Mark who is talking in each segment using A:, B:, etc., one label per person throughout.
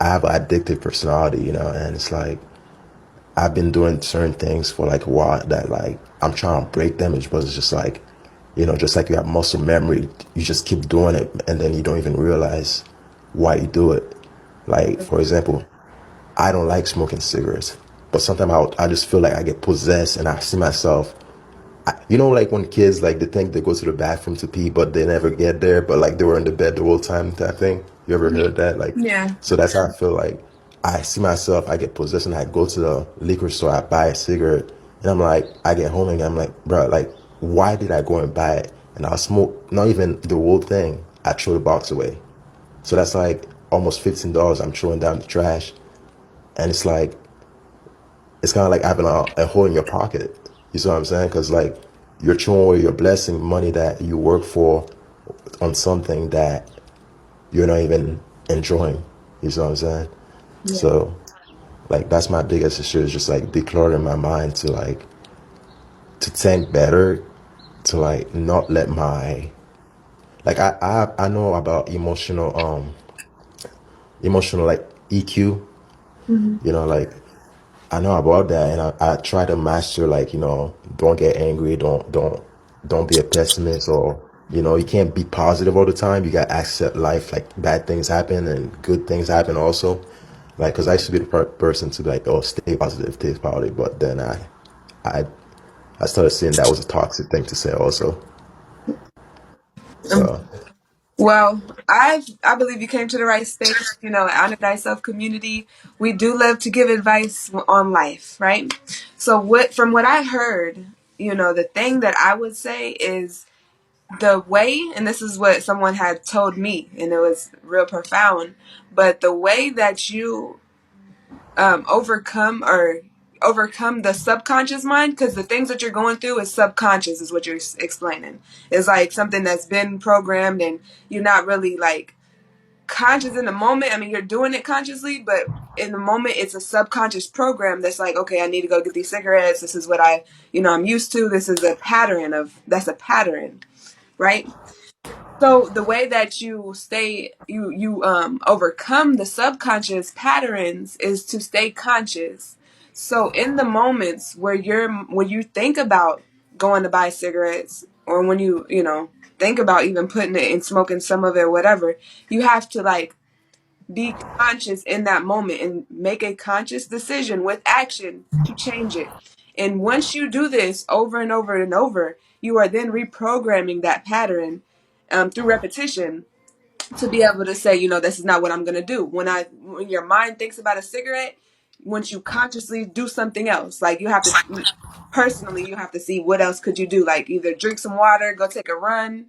A: have an addictive personality, and it's like I've been doing certain things for like a while that like I'm trying to break them. But it's just like, just like you have muscle memory, you just keep doing it and then you don't even realize why you do it. Like, for example, I don't like smoking cigarettes, but sometimes I just feel like I get possessed and I see myself. Like when kids like they think they go to the bathroom to pee, but they never get there, but like they were in the bed the whole time type thing. You ever heard that? Like,
B: Yeah.
A: so that's how I feel like I see myself. I get possessed and I go to the liquor store. I buy a cigarette, and I'm like, I get home and I'm like, bro, like, why did I go and buy it? And I'll smoke not even the whole thing. I throw the box away. So that's like almost $15 I'm throwing down the trash, and it's like it's kind of like having a hole in your pocket. You see what I'm saying? Because like you're throwing away your blessing, money that you work for, on something that you're not even enjoying. You see what I'm saying?
B: Yeah.
A: So like that's my biggest issue is just like decluttering my mind to like to think better, to like not let my like I know about emotional like EQ.
B: Hmm.
A: Like I know about that, and I try to master like don't get angry, don't be a pessimist, or you can't be positive all the time. You got to accept life, like bad things happen and good things happen also. Like, because I used to be the person to be like, oh, stay positive, but then I I started seeing that was a toxic thing to say also. So
B: Well, I believe you came to the right space. Honor thyself community. We do love to give advice on life, right? So from what I heard, the thing that I would say is the way, and this is what someone had told me, and it was real profound. But the way that you overcome the subconscious mind, because the things that you're going through is subconscious, is what you're explaining. It's like something that's been programmed, and you're not really like conscious in the moment. I mean, you're doing it consciously, but in the moment, it's a subconscious program that's like, okay, I need to go get these cigarettes. This is what I'm used to. This is that's a pattern, right? So the way that you overcome the subconscious patterns is to stay conscious. So in the moments when you think about going to buy cigarettes, or when you think about even putting it and smoking some of it or whatever, you have to like be conscious in that moment and make a conscious decision with action to change it. And once you do this over and over and over, you are then reprogramming that pattern through repetition, to be able to say, this is not what I'm going to do. When your mind thinks about a cigarette, once you consciously do something else, like you have to see what else could you do, like either drink some water, go take a run.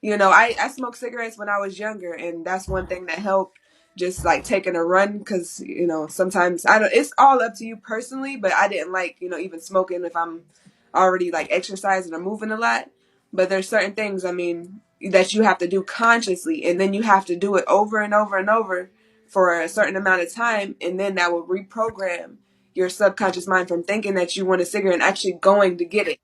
B: I smoked cigarettes when I was younger, and that's one thing that helped, just like taking a run, because sometimes I don't, it's all up to you personally, but I didn't like even smoking if I'm already like exercising or moving a lot. But there's certain things, I mean, that you have to do consciously, and then you have to do it over and over and over for a certain amount of time, and then that will reprogram your subconscious mind from thinking that you want a cigarette and actually going to get it.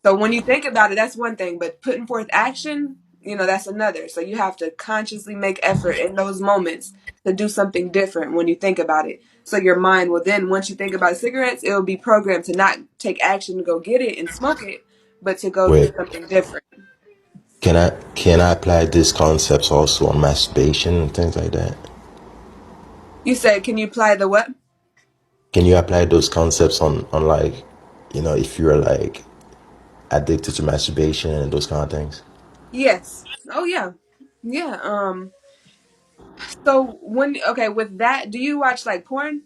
B: So when you think about it, that's one thing, but putting forth action, that's another. So you have to consciously make effort in those moments to do something different when you think about it. So your mind will then, once you think about cigarettes, it will be programmed to not take action to go get it and smoke it, but to go do
A: wait,
B: something different.
A: can I apply these concepts also on masturbation and things like that?
B: You said, can you apply the what?
A: Can you apply those concepts on like, if you're like addicted to masturbation and those kind of things?
B: Yes. Oh yeah. Yeah. So okay, with that, do you watch like porn?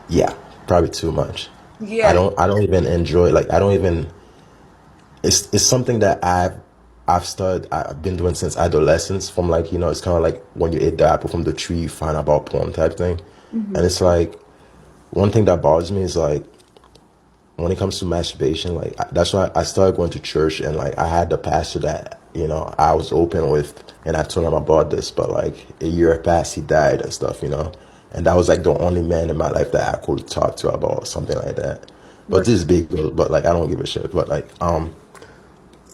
A: Yeah, probably too much.
B: Yeah.
A: I don't even enjoy like I don't even it's something that I've been doing since adolescence, from like, it's kind of like when you eat the apple from the tree, you find about porn type thing. And
B: Hmm.
A: it's like one thing that bothers me is like when it comes to masturbation, like that's why I started going to church, and like I had the pastor that I was open with, and I told him about this. But like a year passed, he died and stuff, and that was like the only man in my life that I could talk to about something like that. But
B: Right.
A: this is big deal. But like I don't give a shit. But like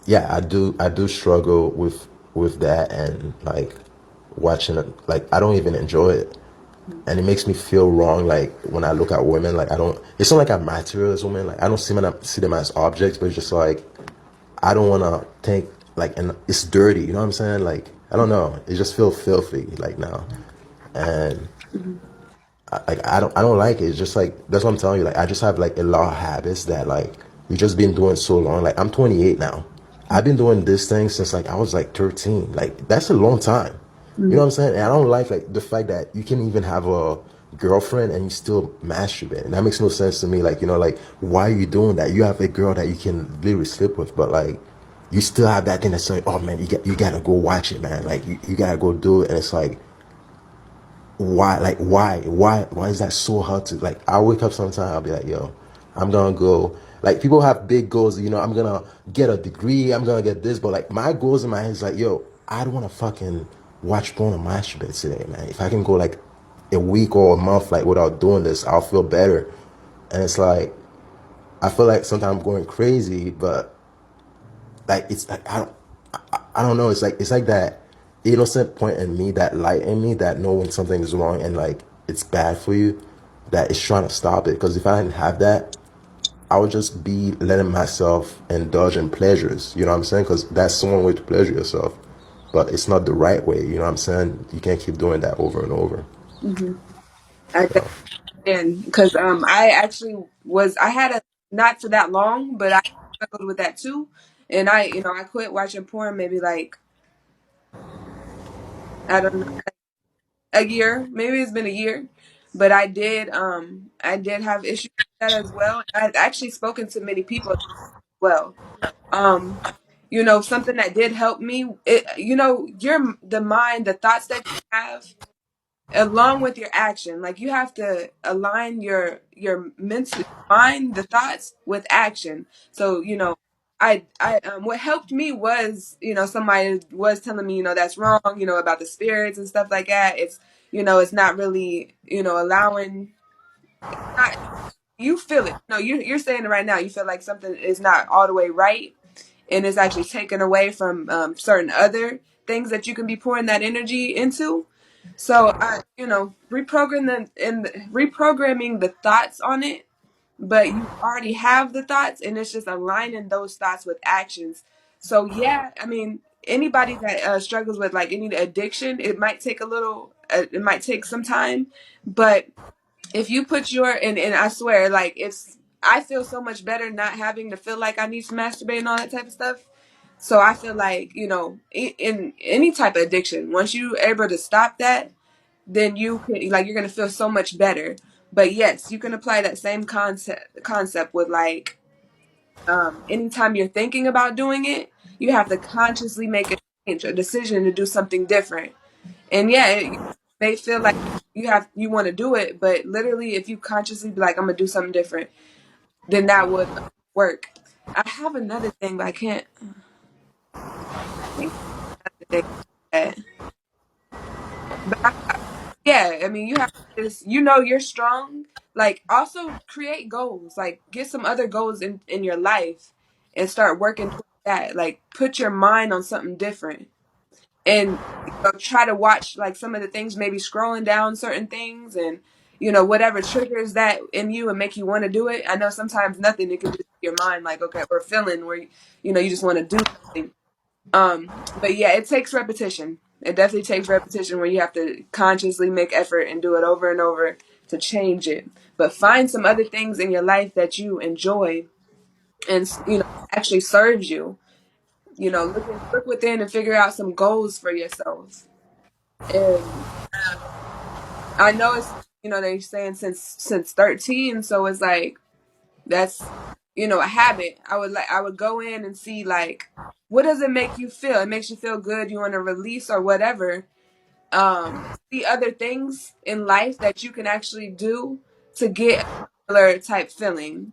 A: yeah, I do struggle with that, and like watching it. Like I don't even enjoy it, and it makes me feel wrong. Like when I look at women, like I don't. It's not like I'm materialist women. Like I don't see them as objects, but it's just like I don't want to think like, and it's dirty. You know what I'm saying? Like I don't know. It just feels filthy like now, and
B: Mm-hmm.
A: I don't like it. It's just like that's what I'm telling you. Like I just have like a lot of habits that like we've just been doing so long. Like I'm 28 now. I've been doing this thing since like I was like 13. Like that's a long time. You know
B: Mm-hmm.
A: what I'm saying? And I don't like the fact that you can even have a girlfriend and you still masturbate. And that makes no sense to me. Like, you know, like why are you doing that? You have a girl that you can literally sleep with, but like you still have that thing that's like, oh man, you gotta go watch it, man. Like you gotta go do it. And it's like why is that so hard to like? I wake up sometime, I'll be like, yo, I'm gonna go. Like people have big goals, you know, I'm gonna get a degree, I'm gonna get this, but like my goals in my head is like, yo, I don't wanna fucking watch porn or masturbate today, man. If I can go like a week or a month like without doing this, I'll feel better. And it's like I feel like sometimes I'm going crazy, but like it's like I don't know. It's like that innocent point in me, that light in me, that know when something is wrong and like it's bad for you, that is trying to stop it. Because if I didn't have that, I would just be letting myself indulge in pleasures. You know what I'm saying? Because that's one way to pleasure yourself, but it's not the right way. You know what I'm saying? You can't keep doing that over and over.
B: Mm-hmm. I
A: So
B: understand because I actually was I had a not for that long, but I struggled with that too, and I quit watching porn maybe like I don't know a year, maybe it's been a year, but I did have issues with that as well. I've actually spoken to many people as well. Um, something that did help me, your the mind, the thoughts that you have along with your action, like you have to align your mental mind, the thoughts with action. So I what helped me was somebody was telling me that's wrong, about the spirits and stuff like that. It's not really allowing, not, you feel it. No, you're saying it right now. You feel like something is not all the way right, and it's actually taken away from certain other things that you can be pouring that energy into. So reprogramming the thoughts on it, but you already have the thoughts, and it's just aligning those thoughts with actions. So yeah, I mean, anybody that struggles with like any addiction, it might take some time, but if you put and I swear, like I feel so much better not having to feel like I need to masturbate and all that type of stuff. So I feel like, in any type of addiction, once you able to stop that, then you can like you're gonna feel so much better. But yes, you can apply that same concept with like anytime you're thinking about doing it, you have to consciously make a change, a decision to do something different. And yeah, it may feel like you want to do it, but literally, if you consciously be like, I'm gonna do something different, then that would work. I have another thing, but I can't think of the thing. But yeah, I mean, you have to just, you're strong. Like, also create goals. Like, get some other goals in your life and start working towards that. Like, put your mind on something different and try to watch like some of the things, maybe scrolling down certain things and whatever triggers that in you and make you want to do it. I know sometimes nothing, it can just be your mind, like, okay, or feeling where you just want to do something. But yeah, it takes repetition. It definitely takes repetition where you have to consciously make effort and do it over and over to change it. But find some other things in your life that you enjoy and actually serves you. Look within and figure out some goals for yourself. And I know it's they're saying since 13, so it's like that's a habit. I would go in and see like what does it make you feel? It makes you feel good, you want to release or whatever. See other things in life that you can actually do to get a similar type feeling.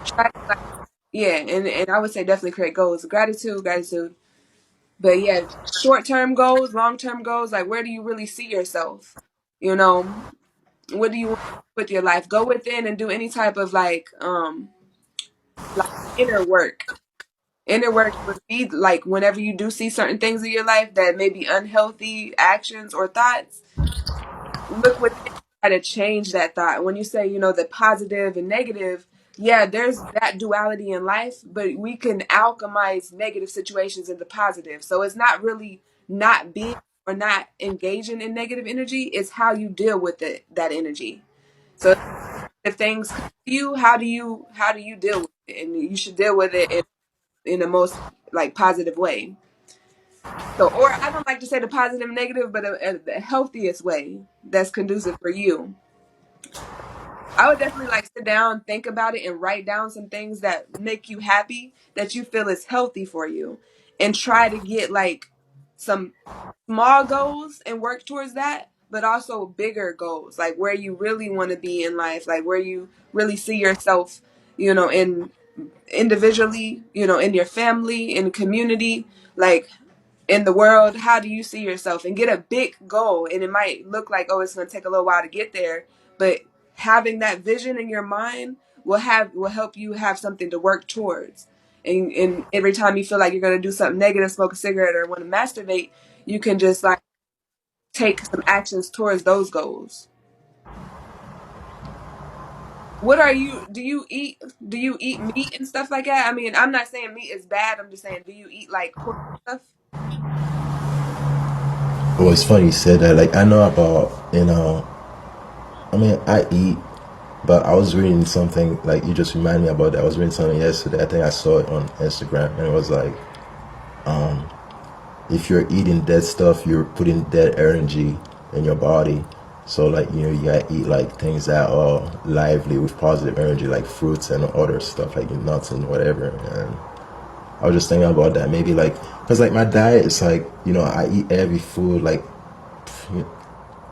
B: Try like yeah, and I would say definitely create goals. Gratitude. But yeah, short term goals, long term goals, like where do you really see yourself? You know, what do you want with your life? Go within and do any type of like inner work. Inner work would be like whenever you do see certain things in your life that may be unhealthy actions or thoughts, look within, try to change that thought. When you say, the positive and negative, yeah, there's that duality in life, but we can alchemize negative situations into positive. So it's not really not being or not engaging in negative energy, it's how you deal with that energy. So if things come to you, how do you deal with it? And you should deal with it in the most like positive way. So, or I don't like to say the positive and negative, but the healthiest way that's conducive for you. I would definitely like sit down, think about it, and write down some things that make you happy, that you feel is healthy for you, and try to get like some small goals and work towards that, but also bigger goals, like where you really want to be in life, like where you really see yourself, in individually, in your family, in the community, like in the world. How do you see yourself? And get a big goal. And it might look like, oh, it's going to take a little while to get there, but having that vision in your mind will help you have something to work towards. And every time you feel like you're going to do something negative, smoke a cigarette or want to masturbate, you can just like take some actions towards those goals. What are you do you eat meat and stuff like that? I mean, I'm not saying meat is bad. I'm just saying, do you eat like pork stuff?
A: Well, it's funny you said that. Like, I know about, I mean, I eat, but I was reading something, like, you just reminded me about that. I was reading something yesterday. I think I saw it on Instagram, and it was like, if you're eating dead stuff, you're putting dead energy in your body. So, like, you gotta eat, like, things that are lively with positive energy, like fruits and other stuff, like nuts and whatever. And I was just thinking about that. Maybe, like, because, like, my diet is like, I eat every food, like,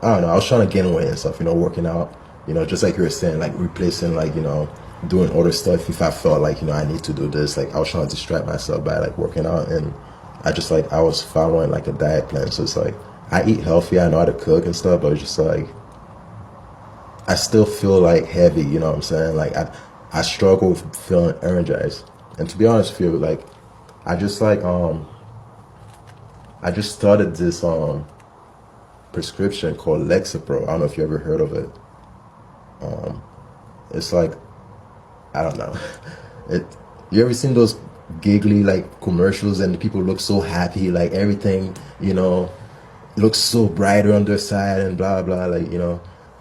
A: I don't know. I was trying to gain weight and stuff, working out, just like you were saying, like replacing, like, doing other stuff. If I felt like, I need to do this, like, I was trying to distract myself by like working out. And I was following like a diet plan. So it's like, I eat healthy. I know how to cook and stuff, but it's just like, I still feel like heavy, you know what I'm saying? Like, I struggle with feeling energized. And to be honest with you, like, I just like, I just started this, prescription called Lexapro. I don't know if you ever heard of it. It's like, I don't know. It. You ever seen those giggly like commercials and the people look so happy, like everything, looks so brighter on their side and blah blah. Like,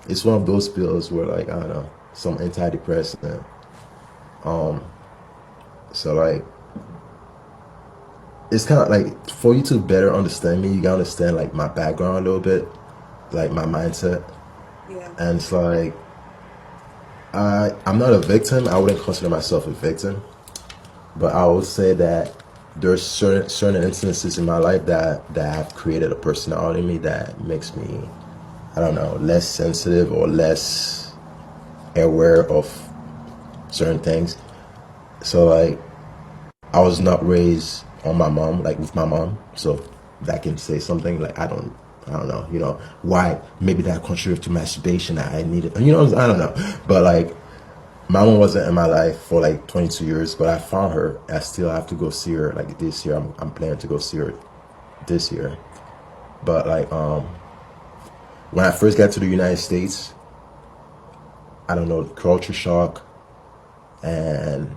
A: it's one of those pills where, like, I don't know, some antidepressant. So like, it's kind of like, for you to better understand me, you gotta understand like my background a little bit, like my mindset.
B: Yeah.
A: And it's like, I'm not a victim. I wouldn't consider myself a victim, but I would say that there's certain instances in my life that have created a personality in me that makes me, I don't know, less sensitive or less aware of certain things. So like, I was not raised on my mom, like with my mom, so that can say something. Like, I don't know, why maybe that contributed to masturbation that I needed. I don't know, but like, my mom wasn't in my life for like 22 years, but I found her. I still have to go see her like this year. I'm planning to go see her this year. But like, when I first got to the United States, I don't know, culture shock, and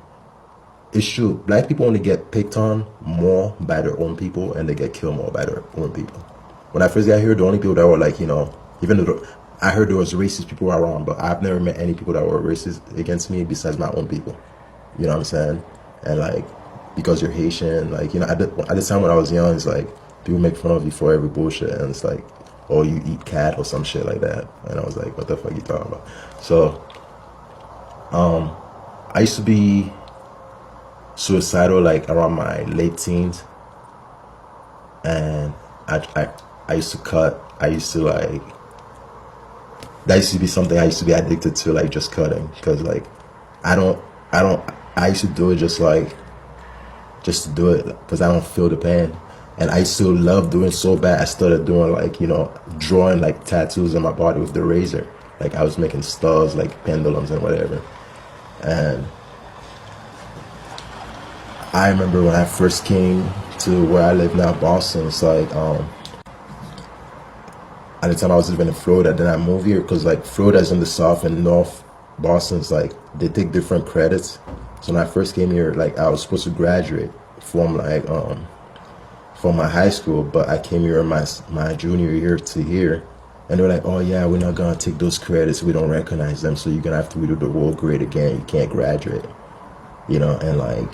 A: it's true. Black people only get picked on more by their own people, and they get killed more by their own people. When I first got here, the only people that were like, even though I heard there was racist people around, but I've never met any people that were racist against me besides my own people. You know what I'm saying? And like, because you're Haitian, like, at the time when I was young, it's like, people make fun of you for every bullshit, and it's like, oh, you eat cat or some shit like that. And I was like, what the fuck you talking about? So, I used to be suicidal like around my late teens, and I used to cut. I used to like, that used to be something I used to be addicted to, like just cutting, because like, I don't I don't I used to do it just to do it because I don't feel the pain. And I used to love doing so bad. I started doing like, drawing like tattoos on my body with the razor. Like, I was making stars, like pendulums and whatever. And I remember when I first came to where I live now, Boston. It's like at the time I was living in Florida. Then I moved here because like Florida's in the south and north. Boston's like they take different credits. So when I first came here, like I was supposed to graduate from like from my high school, but I came here in my junior year to here, and they're like, oh yeah, we're not gonna take those credits. We don't recognize them, so you're gonna have to redo the whole grade again. You can't graduate, you know. And like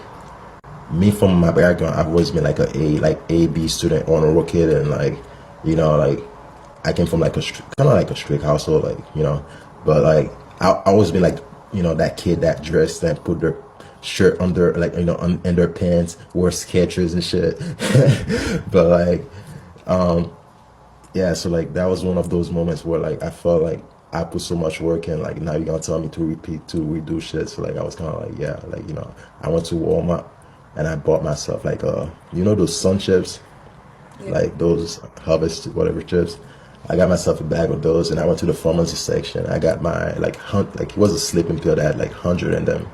A: me from my background, I've always been like a B student, honor roll kid, and like you know like I came from like a kind of like a strict household, like you know, but like I always been like you know that kid that dressed and put their shirt under like you know under pants, wore Skechers and shit. But like yeah, so like that was one of those moments where like I felt like I put so much work in, like now you're gonna tell me to repeat to redo shit. So like I was kind of like yeah, like you know I went to Walmart and I bought myself like you know those sun chips,
B: Yeah.
A: like those harvest whatever chips. I got myself a bag of those, and I went to the pharmacy section. I got my like it was a sleeping pill that had like 100 in them,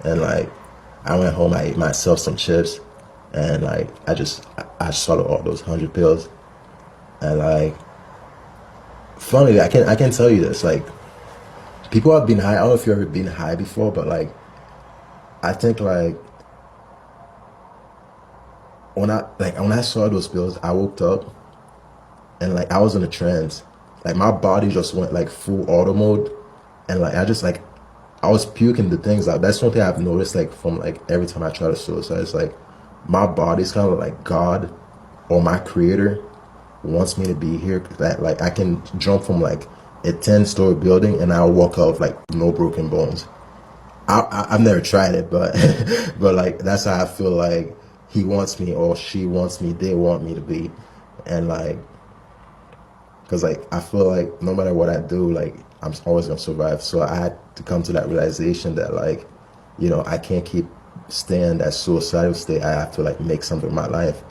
A: and like I went home. I ate myself some chips, and like I swallowed all those 100 pills, and like funny, I can tell you this, like people have been high. I don't know if you've ever been high before, but like I think like when I saw those pills, I woke up and like I was in a trance. Like my body just went like full auto mode, and like I just like I was puking the things out. That's one thing I've noticed like from like every time I try to suicide. It's like my body's kind of like God or my creator wants me to be here. That like I can jump from like a 10-story building and I'll walk out with, like no broken bones. I've never tried it, but but like that's how I feel like he wants me or she wants me. They want me to be, and like because like I feel like no matter what I do, like I'm always gonna survive. So I had to come to that realization that like, you know, I can't keep staying in that suicidal state. I have to like make something of my life,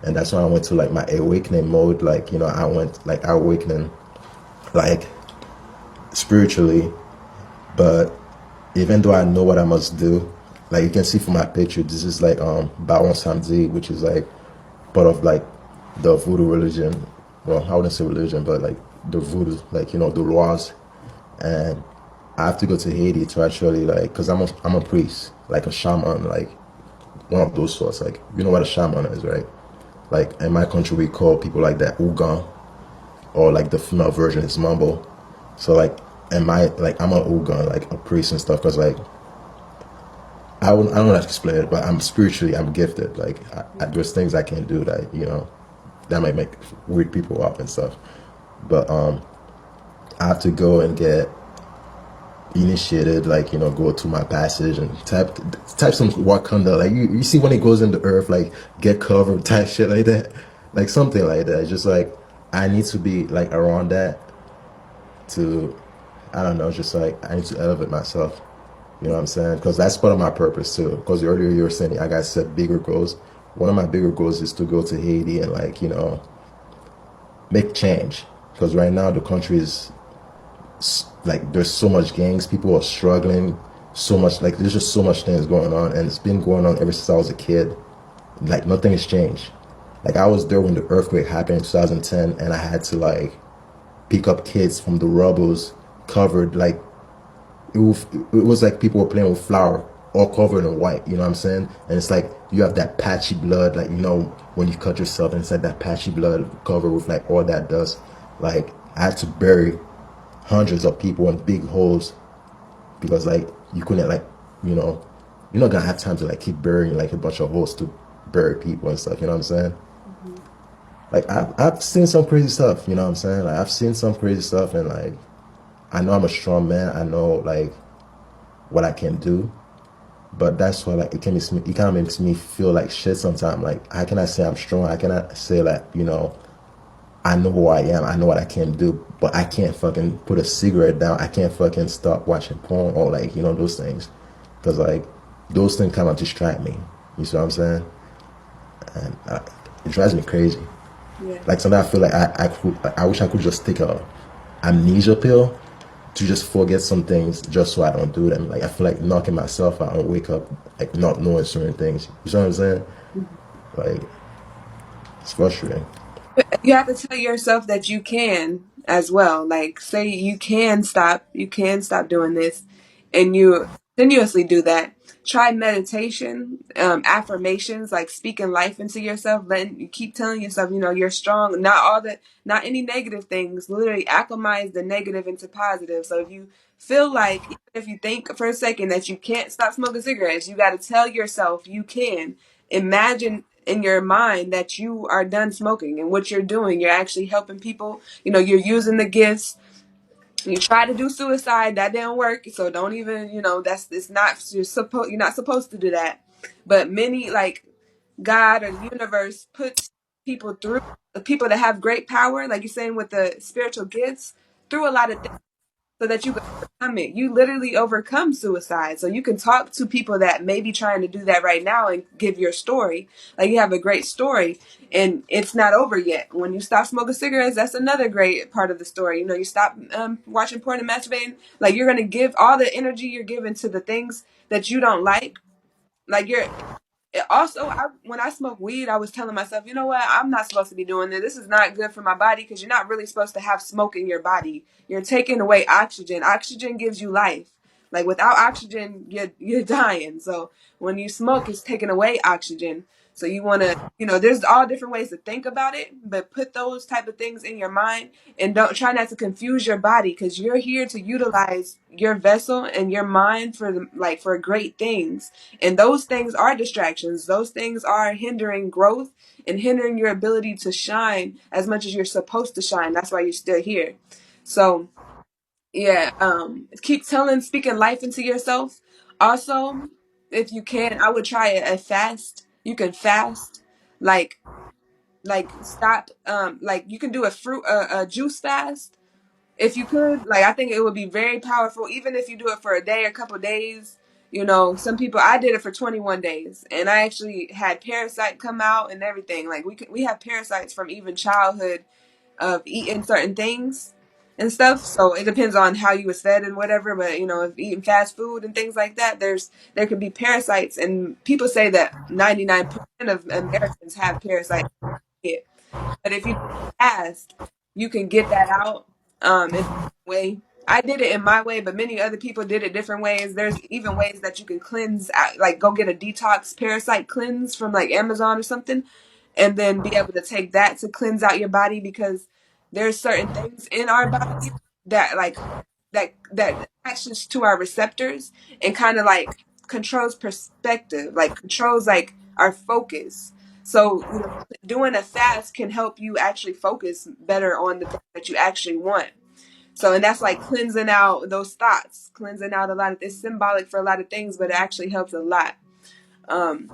A: and that's when I went to like my awakening mode. Like you know, I went like awakening, like spiritually, but even though I know what I must do, like you can see from my picture, this is like Baron Samedi, which is like part of like the voodoo religion. Well, I wouldn't say religion, but like the voodoo, like you know the laws, and I have to go to Haiti to actually like, cause I'm a priest, like a shaman, like one of those sorts. Like you know what a shaman is, right? Like in my country we call people like that Ougan, or like the female version is Mambo. So like in my like I'm a Ougan, like a priest and stuff, cause like I don't know how to explain it, but I'm gifted. Like there's things I can't do that you know that might make weird people up and stuff. But I have to go and get initiated, like you know, go to my passage and type some Wakanda, like you see when it goes in the earth, like get covered type shit like that, like something like that. It's just like I need to be like around that to, I don't know, just like I need to elevate myself. You know what I'm saying? Because that's part of my purpose too. Because earlier you were saying I got set bigger goals. One of my bigger goals is to go to Haiti and like you know make change. Because right now the country is like there's so much gangs, people are struggling so much. Like there's just so much things going on, and it's been going on ever since I was a kid. Like nothing has changed. Like I was there when the earthquake happened in 2010, and I had to like pick up kids from the rubbles, covered like it was like people were playing with flour, all covered in white. You know what I'm saying? And it's like you have that patchy blood, like you know when you cut yourself, and it's like that patchy blood covered with like all that dust. Like I had to bury hundreds of people in big holes because like you couldn't like you know you're not gonna have time to like keep burying like a bunch of holes to bury people and stuff. You know what I'm saying? Like I've seen some crazy stuff. You know what I'm saying? Like I've seen some crazy stuff, and like I know I'm a strong man. I know like what I can do, but that's why like it kind of makes me feel like shit sometimes. Like how can I say I'm strong? How can I say that you know I know who I am. I know what I can do, but I can't fucking put a cigarette down. I can't fucking stop watching porn or like, you know, those things. Because like those things kind of distract me. You see what I'm saying? And it drives me crazy.
B: Yeah.
A: Like sometimes I feel like I wish I could just take a amnesia pill to just forget some things just so I don't do them. Like I feel like knocking myself out and wake up like not knowing certain things. You know what I'm saying? Like it's frustrating.
B: You have to tell yourself that you can as well. Like say you can stop doing this, and you continuously do that. Try meditation, affirmations, like speaking life into yourself. Letting you keep telling yourself, you're strong. Not any negative things. Literally acclimatize the negative into positive. So if you feel like, even if you think for a second that you can't stop smoking cigarettes, you got to tell yourself you can. Imagine in your mind that you are done smoking, and what you're doing, you're actually helping people. You're using the gifts. You try to do suicide, that didn't work, so don't even, that's it's not you're not supposed to do that. But many, like God or the universe, puts people that have great power, like you're saying with the spiritual gifts, through a lot of things so that you can overcome it. You literally overcome suicide. So you can talk to people that may be trying to do that right now and give your story. Like you have a great story, and it's not over yet. When you stop smoking cigarettes, that's another great part of the story. You stop watching porn and masturbating. Like you're going to give all the energy you're giving to the things that you don't like. Like also, when I smoke weed, I was telling myself, you know what? I'm not supposed to be doing this. This is not good for my body, because you're not really supposed to have smoke in your body. You're taking away oxygen. Oxygen gives you life. Like without oxygen, you're dying. So when you smoke, it's taking away oxygen. So you want to, there's all different ways to think about it, but put those type of things in your mind, and don't try not to confuse your body, because you're here to utilize your vessel and your mind for great things. And those things are distractions. Those things are hindering growth and hindering your ability to shine as much as you're supposed to shine. That's why you're still here. So yeah, speaking life into yourself. Also, if you can, I would try a fast. You can fast, like stop. Like you can do a juice fast if you could. Like I think it would be very powerful, even if you do it for a day or a couple days. Some people, I did it for 21 days, and I actually had parasite come out and everything. Like we have parasites from even childhood of eating certain things and stuff. So it depends on how you was fed and whatever. But if eating fast food and things like that, there could be parasites, and people say that 99% of Americans have parasites. But if you fast, you can get that out in a way. I did it in my way, but many other people did it different ways. There's even ways that you can cleanse out, like go get a detox parasite cleanse from like Amazon or something, and then be able to take that to cleanse out your body, because there's certain things in our body that that attaches to our receptors and kind of like controls perspective, like controls like our focus. So, doing a fast can help you actually focus better on the thing that you actually want. So, and that's like cleansing out those thoughts, cleansing out a lot of, it's symbolic for a lot of things, but it actually helps a lot. Um,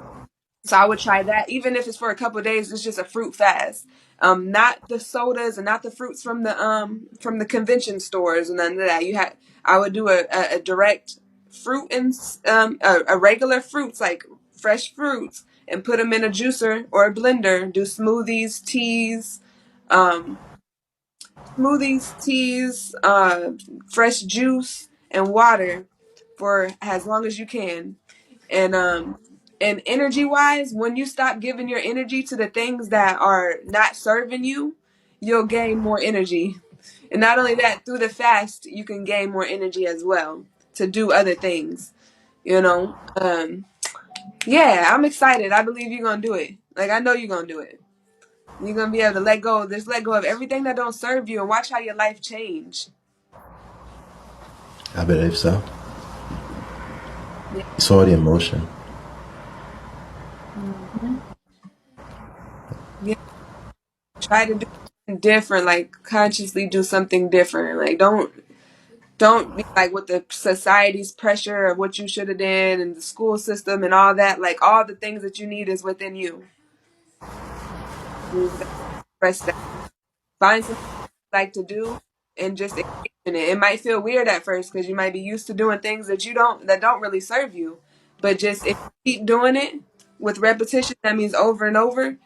B: so I would try that, even if it's for a couple of days. It's just a fruit fast. Not the sodas and not the fruits from the convention stores and none of that. I would do a direct fruit and a regular fruits, like fresh fruits, and put them in a juicer or a blender. Do um, teas, fresh juice and water for as long as you can. And energy wise, when you stop giving your energy to the things that are not serving you, you'll gain more energy. And not only that, through the fast, you can gain more energy as well to do other things. You know, yeah, I'm excited. I believe you're gonna do it. Like I know you're gonna do it. You're gonna be able to let go of everything that don't serve you, and watch how your life change.
A: I believe so.
B: Yeah.
A: It's all the emotion.
B: Hmm. Yeah. Try to do something different, like consciously do something different. Like don't be like with the society's pressure of what you should have done and the school system and all that. Like all the things that you need is within you. You gotta express that. Find something you like to do and just engage in it. It might feel weird at first because you might be used to doing things that don't really serve you. But just if you keep doing it with repetition, that means over and over,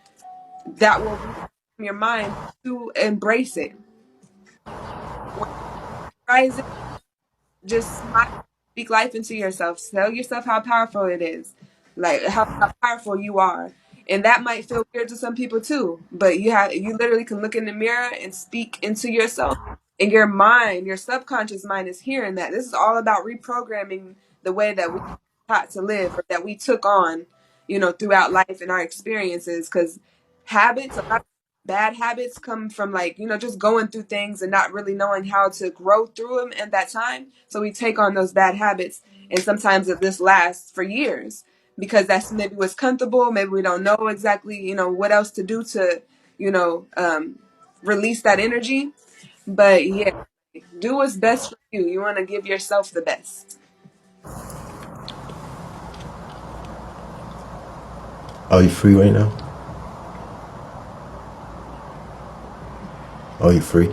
B: that will reprogram your mind to embrace it. When you realize it, just smile, speak life into yourself. Tell yourself how powerful it is, like how powerful you are. And that might feel weird to some people too, but you literally can look in the mirror and speak into yourself. And your mind, your subconscious mind is hearing that. This is all about reprogramming the way that we taught to live or that we took on, throughout life and our experiences. Because habits, a lot of bad habits come from like, just going through things and not really knowing how to grow through them at that time. So we take on those bad habits, and sometimes this lasts for years because that's maybe what's comfortable. Maybe we don't know exactly, what else to do to, you know, um, release that energy. But yeah, do what's best for you. You want to give yourself the best.
A: Are you free right now? Are you free?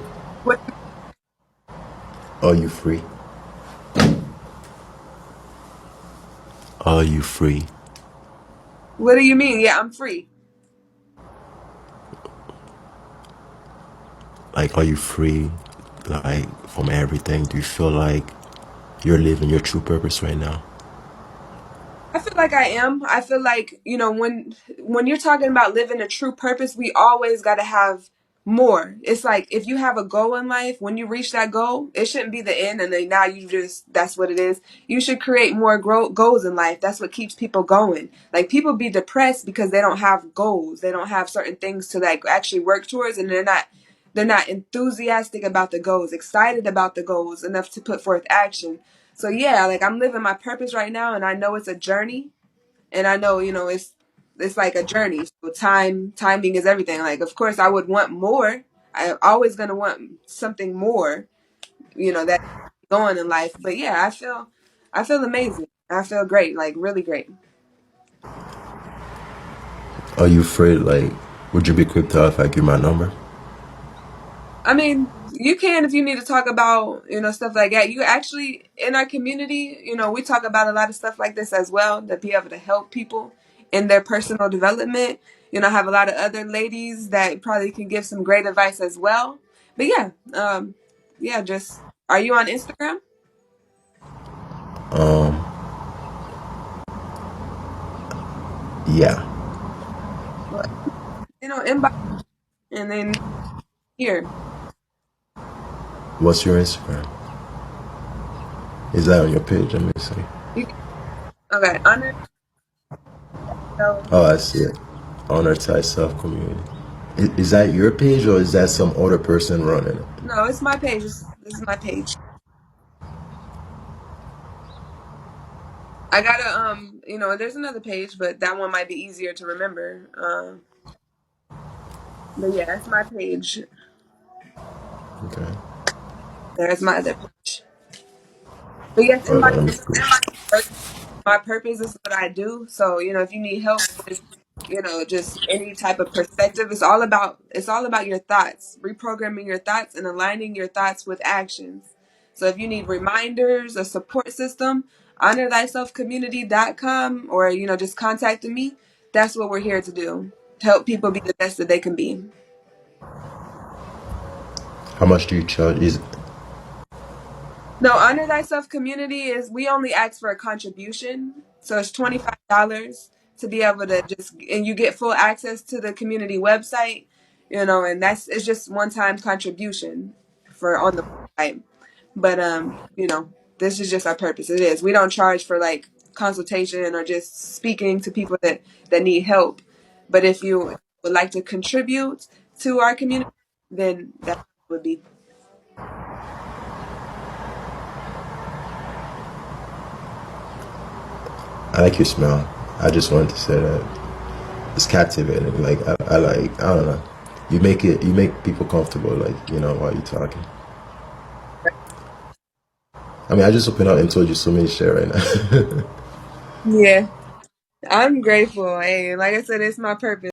B: What
A: Are you free? Are you free?
B: What do you mean? Yeah, I'm free.
A: Like, are you free, like, from everything? Do you feel like you're living your true purpose right now?
B: I feel like I am. I feel like, when you're talking about living a true purpose, we always got to have more. It's like if you have a goal in life, when you reach that goal, it shouldn't be the end and then now you just that's what it is. You should create more goals in life. That's what keeps people going. Like people be depressed because they don't have goals. They don't have certain things to like actually work towards, and they're not enthusiastic about the goals, excited about the goals enough to put forth action. So yeah, like I'm living my purpose right now, and I know it's a journey, and I know it's like a journey. So timing is everything. Like of course I would want more. I'm always gonna want something more. That going in life. But yeah, I feel amazing. I feel great, like really great.
A: Are you afraid, like, would you be quick to if I give my number?
B: I mean, you can if you need to talk about, stuff like that. You actually, in our community, we talk about a lot of stuff like this as well, to be able to help people in their personal development. I have a lot of other ladies that probably can give some great advice as well. But yeah, just, are you on Instagram?
A: Um, yeah.
B: Well, inbox and then here.
A: What's your Instagram? Is that on your page? Let me see.
B: You can, okay, under, so,
A: Oh, I see it. Honor Thai Self Community. Is that your page or is that some other person running it?
B: no, it's my page. This is my page. I gotta there's another page, but that one might be easier to remember. But yeah, that's my page.
A: Okay.
B: There's my other page. But yes, in
A: Hold
B: my
A: on, let me see.
B: my purpose is what I do. So, if you need help with, just any type of perspective, it's all about your thoughts, reprogramming your thoughts and aligning your thoughts with actions. So if you need reminders, a support system, honorthyselfcommunity.com, or just contacting me, that's what we're here to do. Help people be the best that they can be.
A: How much do you charge? Is
B: No, Honor Thyself Community is we only ask for a contribution. So it's $25 to be able to and you get full access to the community website, and it's just one time contribution for on the website. But this is just our purpose. It is. We don't charge for like consultation or just speaking to people that need help. But if you would like to contribute to our community, then that would be.
A: I like your smile. I just wanted to say that it's captivating. Like I like I don't know. You make people comfortable. Like while you're talking. I mean, I just opened up and told you so many shit right now.
B: Yeah. I'm grateful. Hey, like I said, it's my purpose.